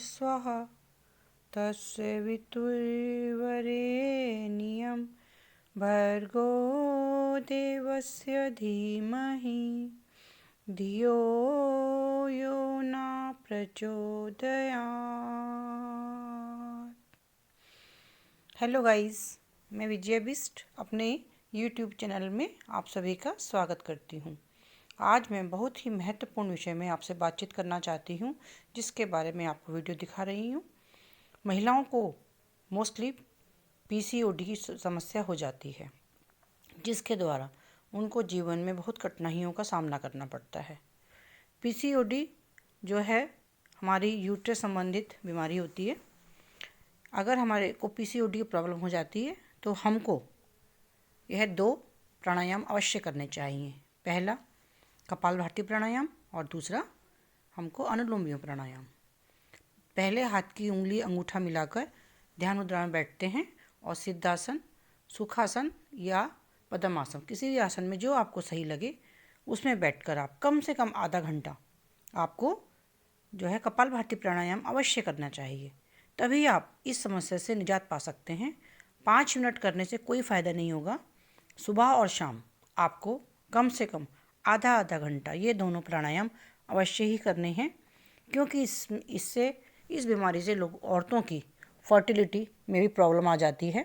स्वाहा तस्य वितुर्वरेण्यं भर्गो देवस्य धीमहि धियो यो न प्रचोदयात्। हेलो गाइस, मैं विजय बिस्ट अपने यूट्यूब चैनल में आप सभी का स्वागत करती हूँ। आज मैं बहुत ही महत्वपूर्ण विषय में आपसे बातचीत करना चाहती हूँ, जिसके बारे में आपको वीडियो दिखा रही हूँ। महिलाओं को मोस्टली पीसीओडी की समस्या हो जाती है, जिसके द्वारा उनको जीवन में बहुत कठिनाइयों का सामना करना पड़ता है। पीसीओडी जो है हमारी यूट्रस संबंधित बीमारी होती है। अगर हमारे को पीसीओडी की प्रॉब्लम हो जाती है तो हमको यह 2 प्राणायाम अवश्य करने चाहिए। पहला कपालभाति प्राणायाम और दूसरा हमको अनुलोम विलोम प्राणायाम। पहले हाथ की उंगली अंगूठा मिलाकर ध्यान मुद्रा में बैठते हैं और सिद्धासन, सुखासन या पद्मासन, किसी भी आसन में जो आपको सही लगे उसमें बैठकर आप कम से कम आधा घंटा आपको जो है कपालभाति प्राणायाम अवश्य करना चाहिए। तभी आप इस समस्या से निजात पा सकते हैं। 5 मिनट करने से कोई फ़ायदा नहीं होगा। सुबह और शाम आपको कम से कम आधा आधा घंटा ये दोनों प्राणायाम अवश्य ही करने हैं, क्योंकि इस बीमारी से औरतों की फर्टिलिटी में भी प्रॉब्लम आ जाती है।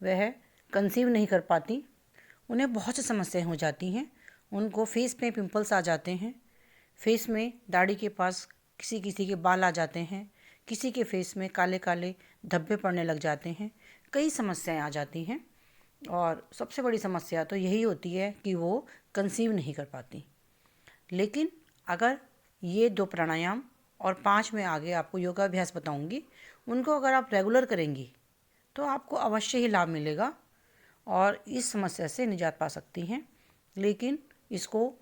वह कंसीव नहीं कर पाती, उन्हें बहुत सी समस्याएं हो जाती हैं। उनको फेस पे पिंपल्स आ जाते हैं, फेस में दाढ़ी के पास किसी किसी के बाल आ जाते हैं, किसी के फेस में काले काले धब्बे पड़ने लग जाते हैं। कई समस्याएं आ जाती हैं और सबसे बड़ी समस्या तो यही होती है कि वो कंसीव नहीं कर पाती। लेकिन अगर ये 2 प्राणायाम और 5 में आगे आपको योगाभ्यास बताऊंगी, उनको अगर आप रेगुलर करेंगी तो आपको अवश्य ही लाभ मिलेगा और इस समस्या से निजात पा सकती हैं। लेकिन इसको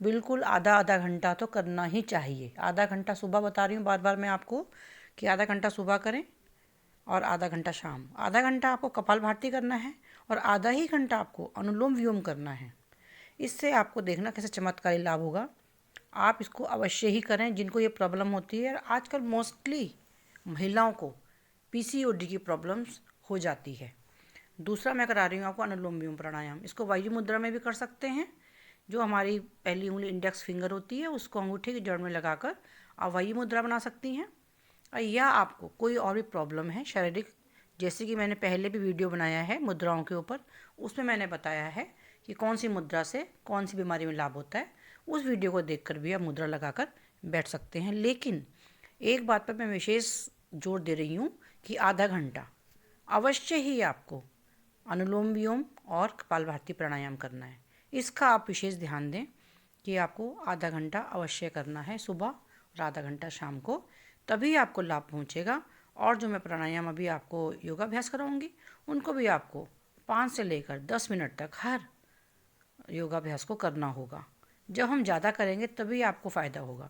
बिल्कुल आधा आधा घंटा तो करना ही चाहिए। आधा घंटा सुबह बता रही हूँ बार बार मैं आपको कि आधा घंटा सुबह करें और आधा घंटा शाम। आधा घंटा आपको कपालभाति करना है और आधा ही घंटा आपको अनुलोम विलोम करना है। इससे आपको देखना कैसे चमत्कारी लाभ होगा। आप इसको अवश्य ही करें जिनको ये प्रॉब्लम होती है। आजकल मोस्टली महिलाओं को पीसीओडी की प्रॉब्लम्स हो जाती है। दूसरा मैं करा रही हूँ आपको अनुलोम विलोम प्राणायाम। इसको वायु मुद्रा में भी कर सकते हैं। जो हमारी पहली उंगली इंडेक्स फिंगर होती है उसको अंगूठे की जड़ में लगाकर आप वायु मुद्रा बना सकती हैं। या आपको कोई और भी प्रॉब्लम है शारीरिक, जैसे कि मैंने पहले भी वीडियो बनाया है मुद्राओं के ऊपर, उसमें मैंने बताया है कि कौन सी मुद्रा से कौन सी बीमारी में लाभ होता है। उस वीडियो को देखकर भी आप मुद्रा लगाकर बैठ सकते हैं। लेकिन एक बात पर मैं विशेष जोर दे रही हूँ कि आधा घंटा अवश्य ही आपको अनुलोम विलोम और कपालभाति प्राणायाम करना है। इसका आप विशेष ध्यान दें कि आपको आधा घंटा अवश्य करना है सुबह और आधा घंटा शाम को, तभी आपको लाभ पहुंचेगा। और जो मैं प्राणायाम अभी आपको योगाभ्यास कराऊंगी उनको भी आपको 5 से लेकर 10 मिनट तक हर योगाभ्यास को करना होगा। जब हम ज़्यादा करेंगे तभी आपको फ़ायदा होगा।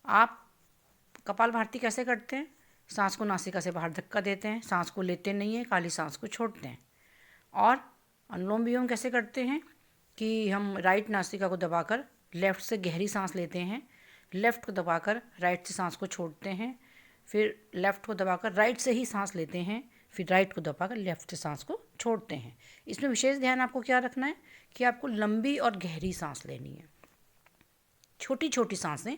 आप कपालभाति कैसे करते हैं? सांस को नासिका से बाहर धक्का देते हैं, सांस को लेते नहीं हैं, खाली सांस को छोड़ते हैं। और अनुलोम विलोम कैसे करते हैं कि हम राइट नासिका को दबाकर लेफ़्ट से गहरी सांस लेते हैं, लेफ़्ट को दबाकर राइट से सांस को छोड़ते हैं, फिर लेफ़्ट को दबाकर राइट से ही सांस लेते हैं, फिर राइट को दबाकर लेफ़्ट से सांस को छोड़ते हैं। इसमें विशेष ध्यान आपको क्या रखना है कि आपको लंबी और गहरी सांस लेनी है। छोटी छोटी सांसें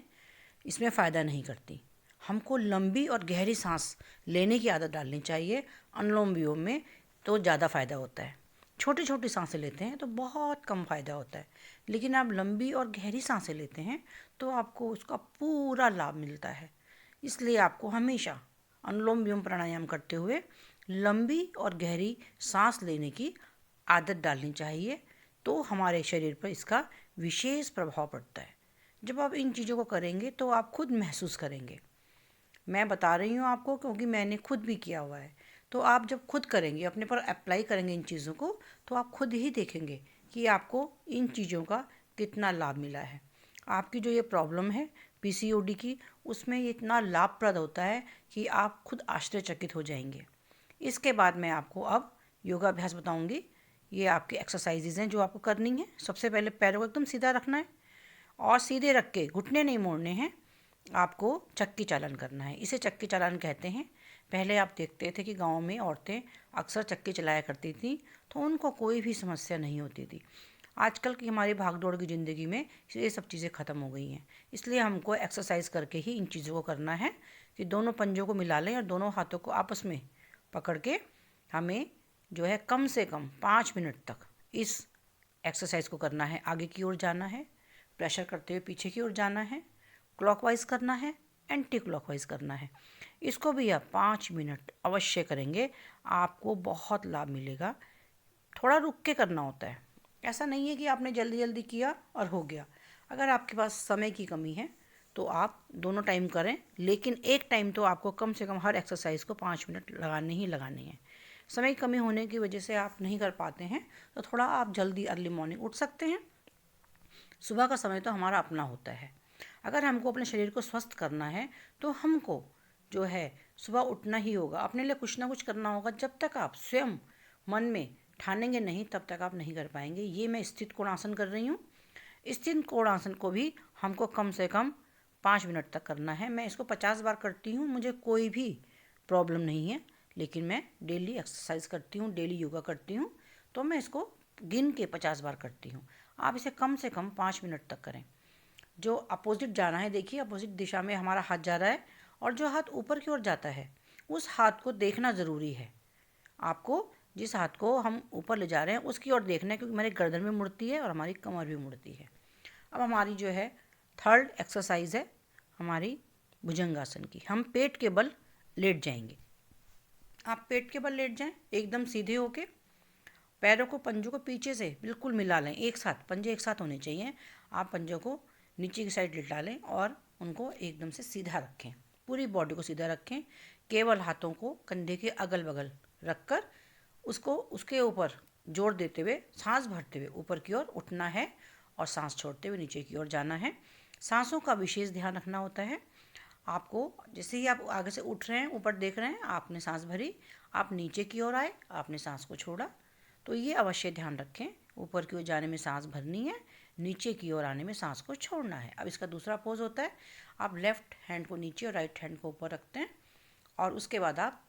इसमें फ़ायदा नहीं करती। हमको लंबी और गहरी सांस लेने की आदत डालनी चाहिए। अनुलोम विलोम में तो ज़्यादा फ़ायदा होता है। छोटी छोटी सांसें लेते हैं तो बहुत कम फ़ायदा होता है, लेकिन आप लंबी और गहरी सांसें लेते हैं तो आपको उसका पूरा लाभ मिलता है। इसलिए आपको हमेशा अनुलोम विलोम प्राणायाम करते हुए लंबी और गहरी सांस लेने की आदत डालनी चाहिए, तो हमारे शरीर पर इसका विशेष प्रभाव पड़ता है। जब आप इन चीज़ों को करेंगे तो आप खुद महसूस करेंगे। मैं बता रही हूँ आपको क्योंकि मैंने खुद भी किया हुआ है। तो आप जब खुद करेंगे, अपने पर अप्लाई करेंगे इन चीज़ों को, तो आप खुद ही देखेंगे कि आपको इन चीज़ों का कितना लाभ मिला है। आपकी जो ये प्रॉब्लम है पीसीओडी की, उसमें ये इतना लाभप्रद होता है कि आप खुद आश्चर्यचकित हो जाएंगे। इसके बाद मैं आपको अब योगाभ्यास बताऊंगी। ये आपकी एक्सरसाइजेज हैं जो आपको करनी है। सबसे पहले पैरों को एकदम सीधा रखना है और सीधे रख के घुटने नहीं मोड़ने हैं। आपको चक्की चालन करना है। इसे चक्की चालन कहते हैं। पहले आप देखते थे कि गाँव में औरतें अक्सर चक्की चलाया करती थी, तो उनको कोई भी समस्या नहीं होती थी। आजकल की हमारी भागदौड़ की ज़िंदगी में ये सब चीज़ें ख़त्म हो गई हैं। इसलिए हमको एक्सरसाइज करके ही इन चीज़ों को करना है कि दोनों पंजों को मिला लें और दोनों हाथों को आपस में पकड़ के हमें जो है कम से कम 5 मिनट तक इस एक्सरसाइज को करना है। आगे की ओर जाना है, प्रेशर करते हुए पीछे की ओर जाना है, क्लॉकवाइज करना है, एंटी क्लॉकवाइज करना है। इसको भी आप 5 मिनट अवश्य करेंगे, आपको बहुत लाभ मिलेगा। थोड़ा रुक के करना होता है, ऐसा नहीं है कि आपने जल्दी जल्दी किया और हो गया। अगर आपके पास समय की कमी है तो आप दोनों टाइम करें, लेकिन एक टाइम तो आपको कम से कम हर एक्सरसाइज को 5 मिनट लगाने ही लगाने हैं। समय की कमी होने की वजह से आप नहीं कर पाते हैं तो थोड़ा आप जल्दी अर्ली मॉर्निंग उठ सकते हैं। सुबह का समय तो हमारा अपना होता है। अगर हमको अपने शरीर को स्वस्थ करना है तो हमको जो है सुबह उठना ही होगा, अपने लिए कुछ ना कुछ करना होगा। जब तक आप स्वयं मन में ठानेंगे नहीं तब तक आप नहीं कर पाएंगे। ये मैं स्थित कोणासन कर रही हूँ। स्थित कोणासन को भी हमको कम से कम 5 मिनट तक करना है। मैं इसको 50 बार करती हूँ, मुझे कोई भी प्रॉब्लम नहीं है। लेकिन मैं डेली एक्सरसाइज करती हूँ, डेली योगा करती हूँ, तो मैं इसको गिन के 50 बार करती हूँ। आप इसे कम से कम 5 मिनट तक करें। जो अपोजिट जाना है, देखिए अपोजिट दिशा में हमारा हाथ जा रहा है और जो हाथ ऊपर की ओर जाता है उस हाथ को देखना ज़रूरी है। आपको जिस हाथ को हम ऊपर ले जा रहे हैं उसकी ओर देखना है, क्योंकि हमारी गर्दन भी मुड़ती है और हमारी कमर भी मुड़ती है। अब हमारी जो है थर्ड एक्सरसाइज है हमारी भुजंगासन की। हम पेट के बल लेट जाएंगे। आप पेट के बल लेट जाएं, एकदम सीधे होके पैरों को पंजों को पीछे से बिल्कुल मिला लें, एक साथ पंजे एक साथ होने चाहिए। आप पंजों को नीचे की साइड लिटा लें और उनको एकदम से सीधा रखें, पूरी बॉडी को सीधा रखें। केवल हाथों को कंधे के अगल बगल रखकर उसको उसके ऊपर जोर देते हुए सांस भरते हुए ऊपर की ओर उठना है और सांस छोड़ते हुए नीचे की ओर जाना है। सांसों का विशेष ध्यान रखना होता है। आपको जैसे ही आप आगे से उठ रहे हैं, ऊपर देख रहे हैं, आपने सांस भरी, आप नीचे की ओर आए, आपने सांस को छोड़ा, तो ये अवश्य ध्यान रखें। ऊपर की ओर जाने में सांस भरनी है, नीचे की ओर आने में सांस को छोड़ना है। अब इसका दूसरा पोज होता है, आप लेफ्ट हैंड को नीचे और राइट हैंड को ऊपर रखते हैं और उसके बाद आप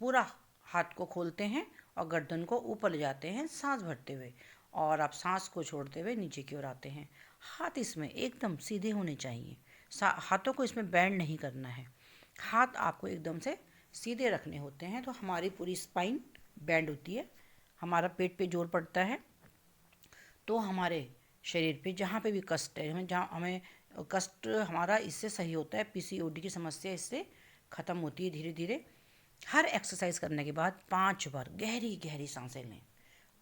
पूरा हाथ को खोलते हैं और गर्दन को ऊपर ले जाते हैं सांस भरते हुए, और आप सांस को छोड़ते हुए नीचे की ओर आते हैं। हाथ इसमें एकदम सीधे होने चाहिए, हाथों को इसमें बैंड नहीं करना है। हाथ आपको एकदम से सीधे रखने होते हैं, तो हमारी पूरी स्पाइन बैंड होती है, हमारा पेट पे जोर पड़ता है, तो हमारे शरीर पे जहाँ पे भी कष्ट है, हमें जहाँ हमें कष्ट हमारा इससे सही होता है। पीसीओडी की समस्या इससे ख़त्म होती है धीरे धीरे। हर एक्सरसाइज करने के बाद 5 बार गहरी गहरी सांसें लें,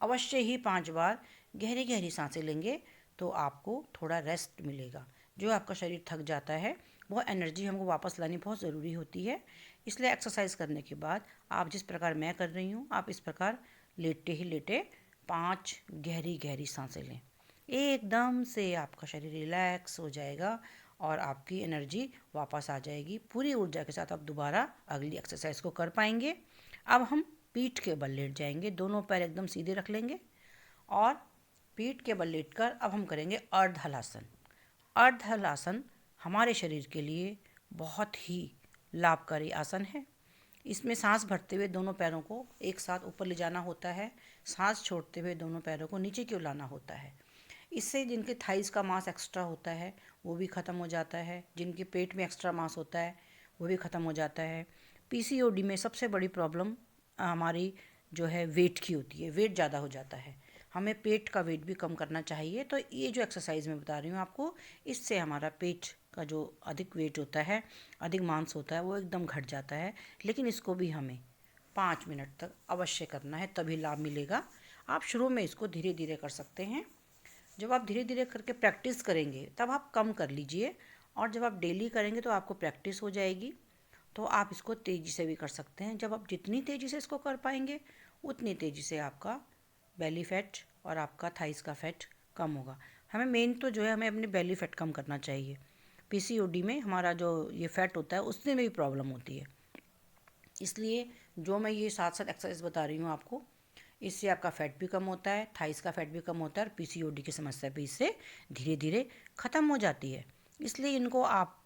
अवश्य ही 5 बार गहरी गहरी सांसें लेंगे तो आपको थोड़ा रेस्ट मिलेगा। जो आपका शरीर थक जाता है वो एनर्जी हमको वापस लानी बहुत ज़रूरी होती है। इसलिए एक्सरसाइज करने के बाद आप जिस प्रकार मैं कर रही हूँ, आप इस प्रकार लेटे ही लेटे 5 गहरी गहरी सांसें लें। एकदम से आपका शरीर रिलैक्स हो जाएगा और आपकी एनर्जी वापस आ जाएगी। पूरी ऊर्जा के साथ आप दोबारा अगली एक्सरसाइज को कर पाएंगे। अब हम पीठ के बल लेट जाएंगे, दोनों पैर एकदम सीधे रख लेंगे और पीठ के बल लेटकर अब हम करेंगे अर्ध हलासन। अर्ध हलासन हमारे शरीर के लिए बहुत ही लाभकारी आसन है। इसमें सांस भरते हुए दोनों पैरों को एक साथ ऊपर ले जाना होता है, सांस छोड़ते हुए दोनों पैरों को नीचे की ओर लाना होता है। इससे जिनके थाइस का मांस एक्स्ट्रा होता है वो भी ख़त्म हो जाता है, जिनके पेट में एक्स्ट्रा मांस होता है वो भी ख़त्म हो जाता है। पीसीओडी में सबसे बड़ी प्रॉब्लम हमारी जो है वेट की होती है, वेट ज़्यादा हो जाता है। हमें पेट का वेट भी कम करना चाहिए। तो ये जो एक्सरसाइज मैं बता रही हूँ आपको, इससे हमारा पेट का जो अधिक वेट होता है, अधिक मांस होता है, वो एकदम घट जाता है। लेकिन इसको भी हमें 5 मिनट तक अवश्य करना है, तभी लाभ मिलेगा। आप शुरू में इसको धीरे धीरे कर सकते हैं। जब आप धीरे धीरे करके प्रैक्टिस करेंगे तब आप कम कर लीजिए, और जब आप डेली करेंगे तो आपको प्रैक्टिस हो जाएगी, तो आप इसको तेज़ी से भी कर सकते हैं। जब आप जितनी तेज़ी से इसको कर पाएंगे उतनी तेज़ी से आपका बेली फैट और आपका थाइस का फैट कम होगा। हमें मेन तो जो है हमें अपनी बेली फैट कम करना चाहिए। पीसीओडी में हमारा जो ये फैट होता है उसमें भी प्रॉब्लम होती है। इसलिए जो मैं ये साथ साथ एक्सरसाइज बता रही हूँ आपको, इससे आपका फैट भी कम होता है, थाइस का फैट भी कम होता है और पीसीओडी की समस्या भी इससे धीरे धीरे ख़त्म हो जाती है। इसलिए इनको आप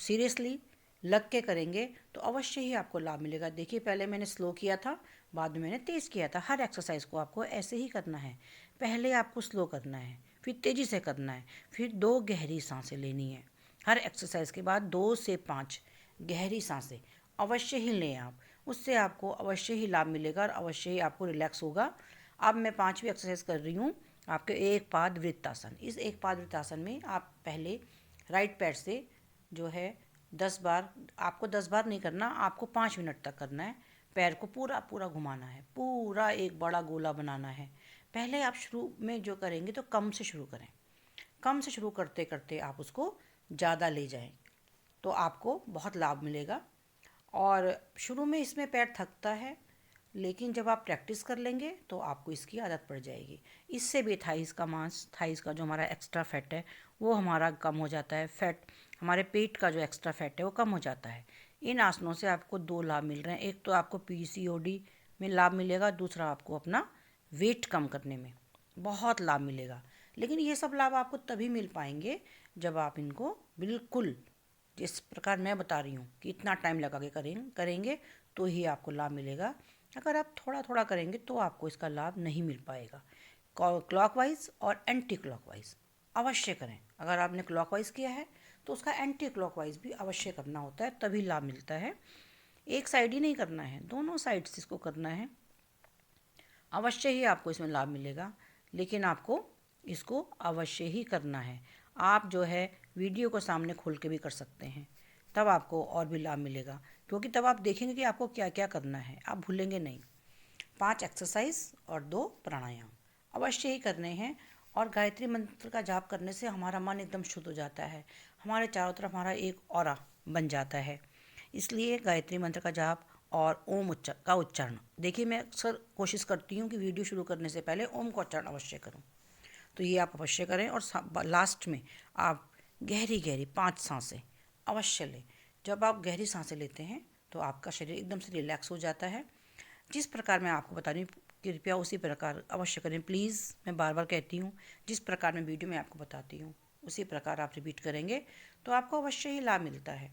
सीरियसली लग के करेंगे तो अवश्य ही आपको लाभ मिलेगा। देखिए, पहले मैंने स्लो किया था, बाद में मैंने तेज़ किया था। हर एक्सरसाइज को आपको ऐसे ही करना है। पहले आपको स्लो करना है, फिर तेज़ी से करना है, फिर 2 गहरी सांसें लेनी है। हर एक्सरसाइज के बाद 2 से 5 गहरी सांसें अवश्य ही लें आप। उससे आपको अवश्य ही लाभ मिलेगा और अवश्य ही आपको रिलैक्स होगा। अब मैं 5वीं एक्सरसाइज कर रही हूँ, आपके एक पाद वृत्तासन। इस एक पाद वृत्तासन में आप पहले राइट पैर से जो है 10 बार, आपको 10 बार नहीं करना, आपको 5 मिनट तक करना है। पैर को पूरा पूरा घुमाना है, पूरा एक बड़ा गोला बनाना है। पहले आप शुरू में जो करेंगे तो कम से शुरू करें। कम से शुरू करते करते आप उसको ज़्यादा ले जाएं तो आपको बहुत लाभ मिलेगा। और शुरू में इसमें पैर थकता है, लेकिन जब आप प्रैक्टिस कर लेंगे तो आपको इसकी आदत पड़ जाएगी। इससे भी थाइस का मांस, थाइस का जो हमारा एक्स्ट्रा फैट है वो हमारा कम हो जाता है। फैट, हमारे पेट का जो एक्स्ट्रा फैट है वो कम हो जाता है। इन आसनों से आपको 2 लाभ मिल रहे हैं। एक तो आपको पीसीओडी में लाभ मिलेगा, दूसरा आपको अपना वेट कम करने में बहुत लाभ मिलेगा। लेकिन ये सब लाभ आपको तभी मिल पाएंगे जब आप इनको बिल्कुल जिस प्रकार मैं बता रही हूँ कि इतना टाइम लगा के करेंगे तो ही आपको लाभ मिलेगा। अगर आप थोड़ा थोड़ा करेंगे तो आपको इसका लाभ नहीं मिल पाएगा। क्लॉकवाइज और एंटी क्लॉकवाइज अवश्य करें। अगर आपने क्लॉकवाइज किया है तो उसका एंटी क्लॉकवाइज भी अवश्य करना होता है, तभी लाभ मिलता है। एक साइड ही नहीं करना है, दोनों साइड से इसको करना है। अवश्य ही आपको इसमें लाभ मिलेगा, लेकिन आपको इसको अवश्य ही करना है। आप जो है वीडियो को सामने खोल के भी कर सकते हैं, तब आपको और भी लाभ मिलेगा, क्योंकि तब आप देखेंगे कि आपको क्या क्या करना है, आप भूलेंगे नहीं। 5 एक्सरसाइज और 2 प्राणायाम अवश्य ही करने हैं। और गायत्री मंत्र का जाप करने से हमारा मन एकदम शुद्ध हो जाता है, हमारे चारों तरफ हमारा एक ऑरा बन जाता है। इसलिए गायत्री मंत्र का जाप और ओम का उच्चारण, देखिए मैं अक्सर कोशिश करती हूँ कि वीडियो शुरू करने से पहले ओम का उच्चारण अवश्य करूँ, तो ये आप अवश्य करें। और लास्ट में आप गहरी गहरी 5 सांसें अवश्य लें। जब आप गहरी सांसें लेते हैं तो आपका शरीर एकदम से रिलैक्स हो जाता है। जिस प्रकार मैं आपको बता रही हूँ, कृपया उसी प्रकार अवश्य करें प्लीज़। मैं बार बार कहती हूँ, जिस प्रकार मैं वीडियो में आपको बताती हूँ उसी प्रकार आप रिपीट करेंगे तो आपको अवश्य ही लाभ मिलता है।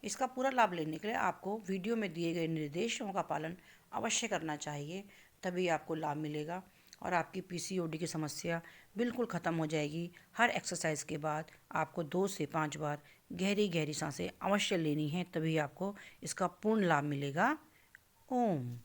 इसका पूरा लाभ लेने के लिए आपको वीडियो में दिए गए निर्देशों का पालन अवश्य करना चाहिए, तभी आपको लाभ मिलेगा और आपकी पीसीओडी की समस्या बिल्कुल ख़त्म हो जाएगी। हर एक्सरसाइज के बाद आपको 2 से 5 बार गहरी गहरी सांसें अवश्य लेनी है, तभी आपको इसका पूर्ण लाभ मिलेगा। ओम।